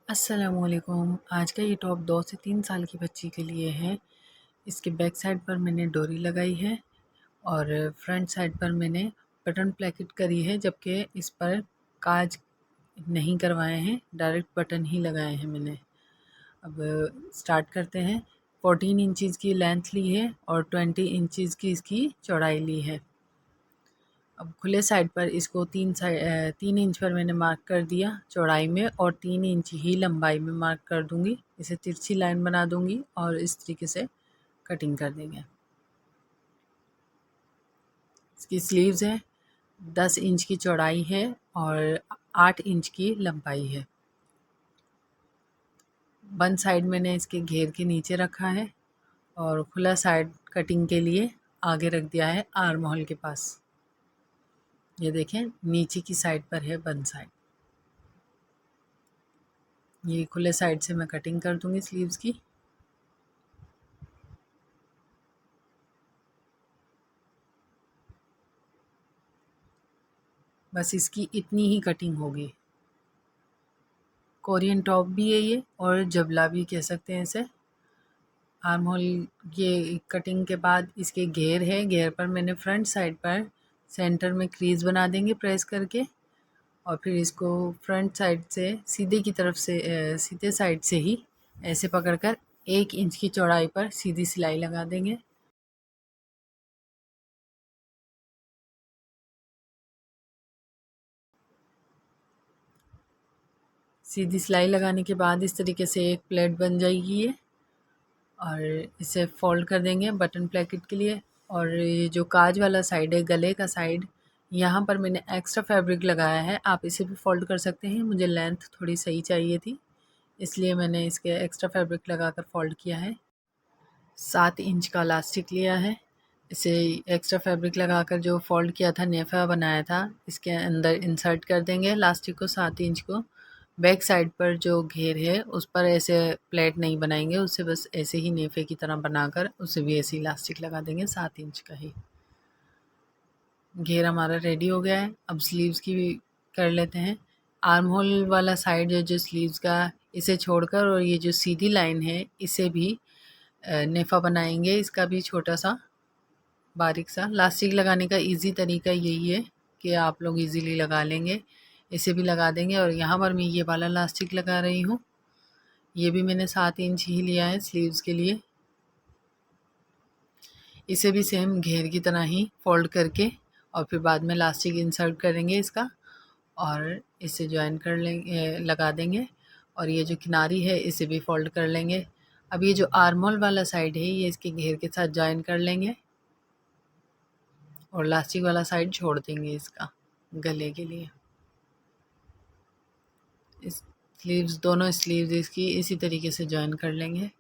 अस्सलामुअलैकुम। आज का ये टॉप 2 से 3 साल की बच्ची के लिए है। इसके बैक साइड पर मैंने डोरी लगाई है और फ्रंट साइड पर मैंने बटन प्लेकेट करी है, जबकि इस पर काज नहीं करवाए हैं, डायरेक्ट बटन ही लगाए हैं मैंने। अब स्टार्ट करते हैं। 14 इंचज़ की लेंथ ली है और 20 इंचज़ की इसकी चौड़ाई ली है। अब खुले साइड पर इसको 3 इंच पर मैंने मार्क कर दिया चौड़ाई में और 3 इंच ही लंबाई में मार्क कर दूंगी। इसे तिरछी लाइन बना दूंगी और इस तरीके से कटिंग कर देंगे। इसकी स्लीव्स है, 10 इंच की चौड़ाई है और 8 इंच की लंबाई है। बंद साइड मैंने इसके घेर के नीचे रखा है और खुला साइड कटिंग के लिए आगे रख दिया है आर्म होल के पास। ये देखें, नीचे की साइड पर है बंद साइड। ये खुले साइड से मैं कटिंग कर दूंगी स्लीव्स की। बस इसकी इतनी ही कटिंग होगी। कोरियन टॉप भी है ये और जबला भी कह सकते हैं इसे। आर्म होल ये कटिंग के बाद इसके घेर है, घेर पर मैंने फ्रंट साइड पर सेंटर में क्रीज बना देंगे प्रेस करके और फिर इसको फ्रंट साइड से सीधे की तरफ से सीधे साइड से ही ऐसे पकड़कर 1 इंच की चौड़ाई पर सीधी सिलाई लगा देंगे। सीधी सिलाई लगाने के बाद इस तरीके से एक प्लेट बन जाएगी ये और इसे फोल्ड कर देंगे बटन प्लेकेट के लिए। और ये जो काज वाला साइड है, गले का साइड, यहाँ पर मैंने एक्स्ट्रा फैब्रिक लगाया है। आप इसे भी फोल्ड कर सकते हैं, मुझे लेंथ थोड़ी सही चाहिए थी इसलिए मैंने इसके एक्स्ट्रा फैब्रिक लगाकर फोल्ड किया है। 7 इंच का इलास्टिक लिया है। इसे एक्स्ट्रा फैब्रिक लगाकर जो फोल्ड किया था, नेफा बनाया था, इसके अंदर इंसर्ट कर देंगे इलास्टिक को 7 इंच को। बैक साइड पर जो घेर है उस पर ऐसे प्लेट नहीं बनाएंगे, उससे बस ऐसे ही नेफे की तरह बनाकर उसे भी ऐसे इलास्टिक लगा देंगे 7 इंच का ही। घेर हमारा रेडी हो गया है। अब स्लीव्स की भी कर लेते हैं। आर्म होल वाला साइड है जो स्लीव्स का, इसे छोड़कर और ये जो सीधी लाइन है इसे भी नेफा बनाएंगे। इसका भी छोटा सा बारीक सा। लास्टिक लगाने का इजी तरीका यही है कि आप लोग इजीली लगा लेंगे। इसे भी लगा देंगे और यहाँ पर मैं ये वाला लास्टिक लगा रही हूँ। ये भी मैंने 7 इंच ही लिया है स्लीव्स के लिए। इसे भी सेम घेर की तरह ही फोल्ड करके और फिर बाद में लास्टिक इंसर्ट करेंगे इसका और इसे ज्वाइन कर लेंगे, लगा देंगे। और ये जो किनारी है इसे भी फोल्ड कर लेंगे। अब ये जो आर्म होल वाला साइड है ये इसके घेर के साथ ज्वाइन कर लेंगे और लास्टिक वाला साइड छोड़ देंगे इसका गले के लिए। इस स्लीव्स, दोनों स्लीव्स इसकी इसी तरीके से ज्वाइन कर लेंगे।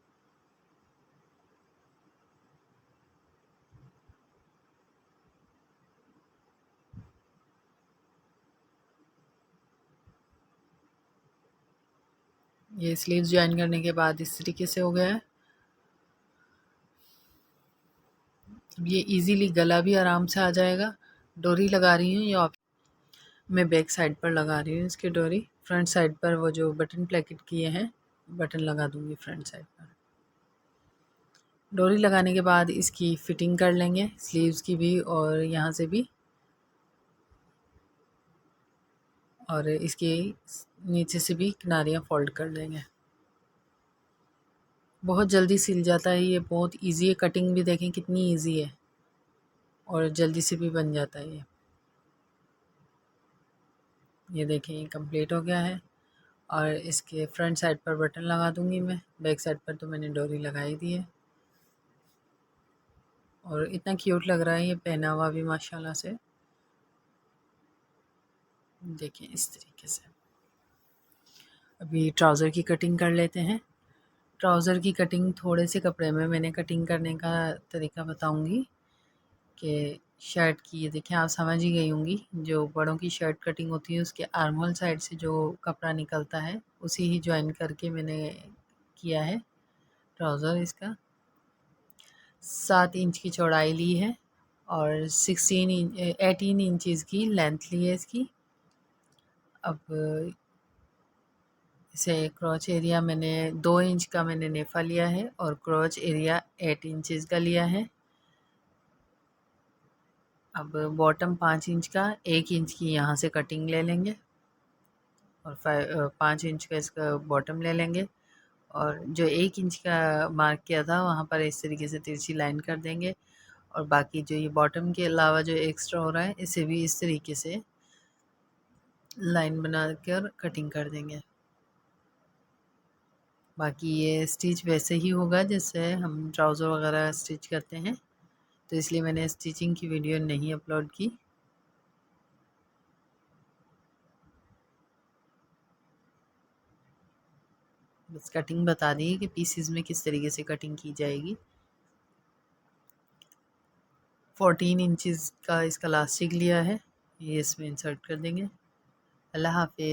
ये स्लीव्स ज्वाइन करने के बाद इस तरीके से हो गया है। अब ये इजीली गला भी आराम से आ जाएगा। डोरी लगा रही हूँ, ये मैं बैक साइड पर लगा रही हूँ इसकी डोरी। फ्रंट साइड पर वो जो बटन प्लेकेट किए हैं बटन लगा दूंगी फ्रंट साइड पर। डोरी लगाने के बाद इसकी फिटिंग कर लेंगे, स्लीव्स की भी और यहाँ से भी, और इसके नीचे से भी किनारियाँ फोल्ड कर लेंगे। बहुत जल्दी सिल जाता है ये, बहुत इजी है। कटिंग भी देखें कितनी इजी है और जल्दी से भी बन जाता है ये देखें, ये कंप्लीट हो गया है। और इसके फ्रंट साइड पर बटन लगा दूंगी मैं, बैक साइड पर तो मैंने डोरी लगाई दी है। और इतना क्यूट लग रहा है ये पहना हुआ भी माशाल्लाह से। देखिए इस तरीके से। अभी ट्राउज़र की कटिंग कर लेते हैं। ट्राउज़र की कटिंग थोड़े से कपड़े में मैंने कटिंग करने का तरीका बताऊंगी कि शर्ट की, ये देखिए आप समझ ही गई होंगी, जो बड़ों की शर्ट कटिंग होती है उसके आर्म होल साइड से जो कपड़ा निकलता है उसी ही ज्वाइन करके मैंने किया है ट्राउज़र। इसका 7 इंच की चौड़ाई ली है और 18 इंचज़ की लेंथ ली है इसकी। अब इसे क्रॉच एरिया मैंने 2 इंच का मैंने नेफा लिया है और क्रॉच एरिया 8 इंचज़ का लिया है। अब बॉटम 5 इंच का 1 इंच की यहाँ से कटिंग ले लेंगे और 5 इंच का इसका बॉटम ले लेंगे और जो 1 इंच का मार्क किया था वहाँ पर इस तरीके से तिरछी लाइन कर देंगे और बाकी जो ये बॉटम के अलावा जो एक्स्ट्रा हो रहा है इसे भी इस तरीके से लाइन बना कर कटिंग कर देंगे। बाकी ये स्टिच वैसे ही होगा जैसे हम ट्राउज़र वगैरह स्टिच करते हैं, तो इसलिए मैंने स्टिचिंग की वीडियो नहीं अपलोड की। बस कटिंग बता दी कि पीसीज में किस तरीके से कटिंग की जाएगी। 14 इंचज़ का इसका लास्टिक लिया है, ये इसमें इंसर्ट कर देंगे। अल्लाह हाफिज़।